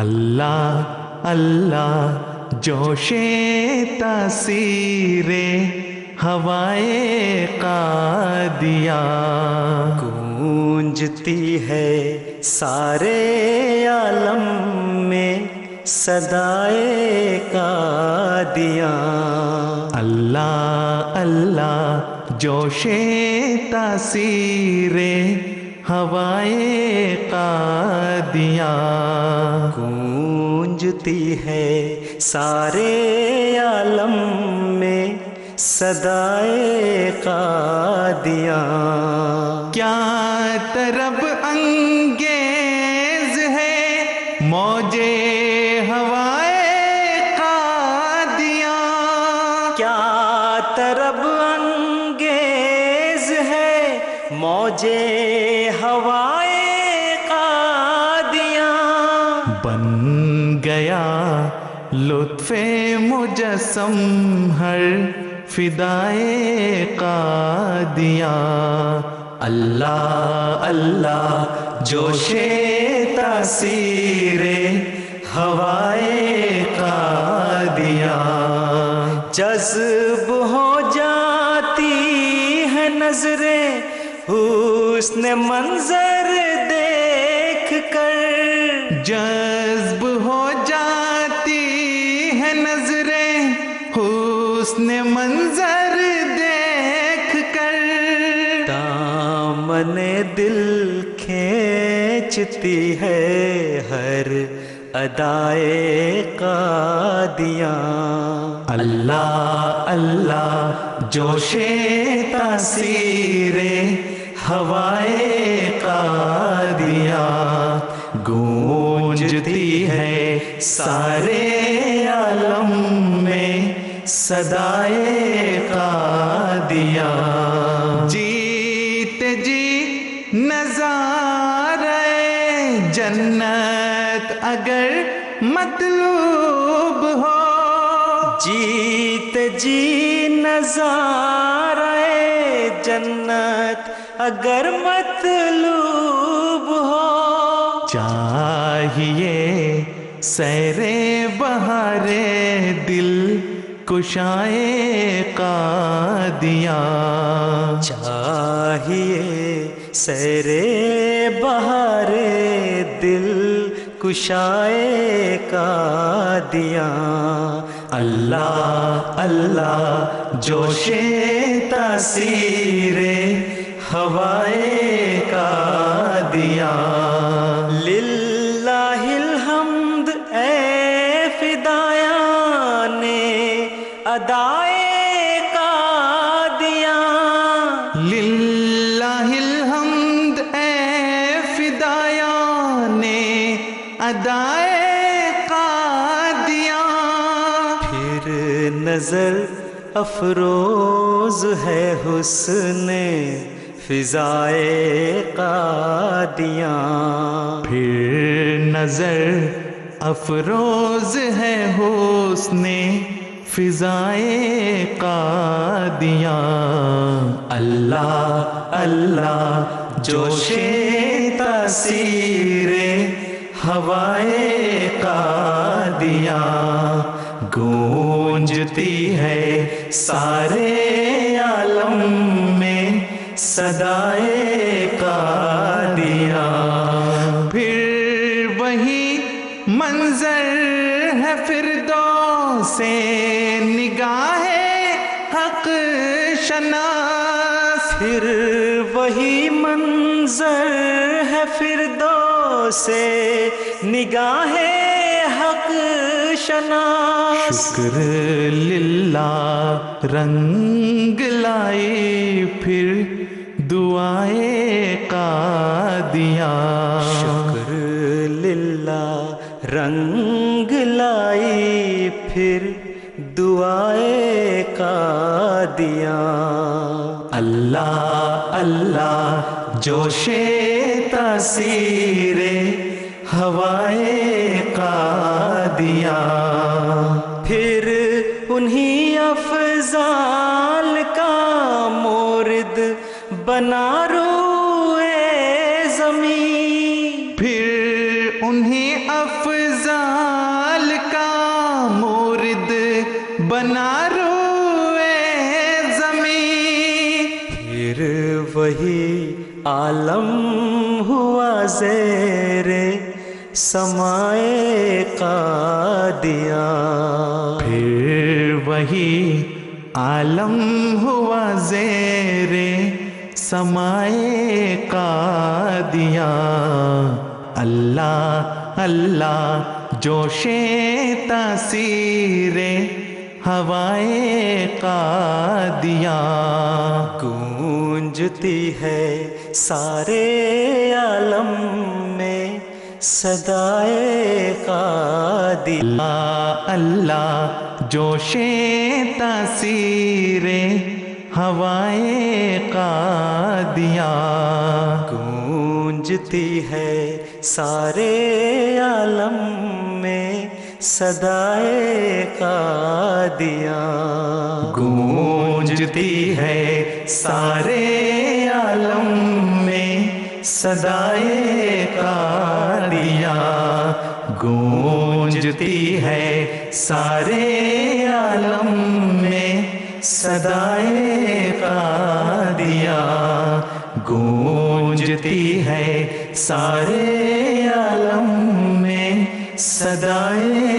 اللہ اللہ جوش تاثیر ہوائے قادیاں، گونجتی ہے سارے عالم میں صدائے قادیاں۔ اللہ اللہ جوش تاثیر ہوائے قادیاں، گونجتی ہے سارے عالم میں صدائے قادیاں۔ کیا طرب انگیز ہے موجے ہوائے قادیاں، کیا طرب انگیز ہے موجے ہوائے قادیاں۔ بن گیا لطف مجسم ہر فدائے قادیاں، اللہ اللہ جوش تاثیر ہوائے قادیاں، جذب ہو جاتی ہے نظریں حسن منظر دیکھ کر، جذب ہو جاتی ہے نظریں حسن منظر دیکھ کر، دامن دل کھینچتی ہے ہر ادائے قادیاں۔ اللہ اللہ جوش تاثیر ہوائے قادیاں، گونجتی ہے سارے عالم میں صدائے قادیاں، جیت جی نظارہ جنت اگر مطلوب ہو، جیت جی نظارہ جنت اگر مطلوب ہو، چاہیے سیر بہار دل کشائے قادیاں، چاہیے سیر بہار دل کشائے قادیاں۔ اللہ اللہ جوش تاثیر ہوائے قادیاں، للہ الحمد اے فدایان ادائے قادیاں، للہ الحمد اے فدایان ادائے قادیاں، پھر نظر افروز ہے حسن فضائے قادیاں، پھر نظر افروز ہے حسن فضائے قادیاں، اللہ اللہ جوش تاثیر ہوائے قادیاں، گونجتی ہے سارے عالم میں صدائے قادیاں، پھر وہی منظر ہے فردوس نگاہ حق شناس، پھر وہی منظر ہے فردوس نگاہ حق شناس، شکر للہ رنگ لائی پھر دعائے قادیاں، شکر للہ رنگ لائی پھر دعائے قادیاں، اللہ اللہ جوش تاثیر ہوائے قادیاں، پھر انہی افضال کا مورد بنا روئے زمین، پھر انہیں افضال بنا روئے زمین، پھر وہی عالم ہوا زیر سمائے قادیاں، پھر وہی عالم ہوا زیر سمائے قادیاں۔ اللہ اللہ جوش تاثیر ہوائے قادیاں، گونجتی ہے سارے عالم میں صدائے قادیاں۔ اللہ اللہ جوش تاثیر ہوائے قادیاں، گونجتی ہے سارے عالم میں صدائے قادیاں، گونجتی ہے سارے عالم میں صدائے قادیاں، گونجتی ہے سارے عالم میں صدائے قادیاں، گونجتی ہے سارے عالم میں صدائے